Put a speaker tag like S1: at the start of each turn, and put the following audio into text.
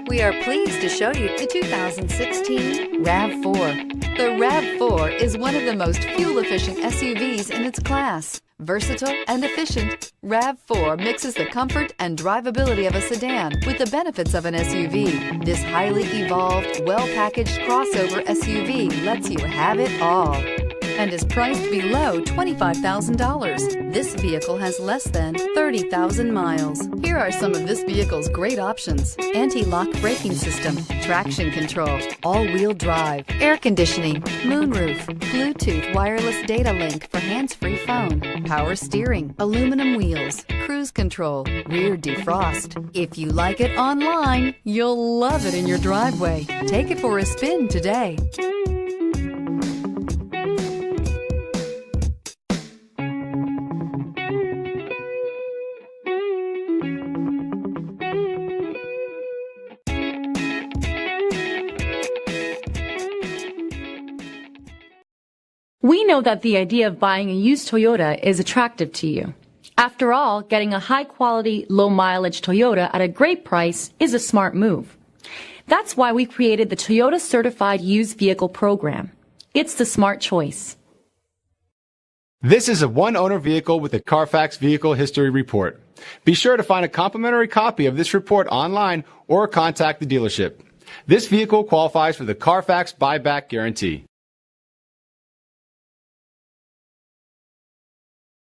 S1: We are pleased to show you the 2016 RAV4. The RAV4 is one of the most fuel-efficient SUVs in its class. Versatile and efficient, RAV4 mixes the comfort and drivability of a sedan with the benefits of an SUV. This highly evolved, well-packaged crossover SUV lets you have it all and is priced below $25,000. This vehicle has less than 30,000 miles. Here are some of this vehicle's great options: anti-lock braking system, traction control, all-wheel drive, air conditioning, moonroof, Bluetooth wireless data link for hands-free phone, power steering, aluminum wheels, cruise control, rear defrost. If you like it online, you'll love it in your driveway. Take it for a spin today.
S2: We know that the idea of buying a used Toyota is attractive to you. After all, getting a high-quality, low-mileage Toyota at a great price is a smart move. That's why we created the Toyota Certified Used Vehicle Program. It's the smart choice.
S3: This is a one-owner vehicle with a Carfax Vehicle History Report. Be sure to find a complimentary copy of this report online or contact the dealership. This vehicle qualifies for the Carfax Buyback Guarantee.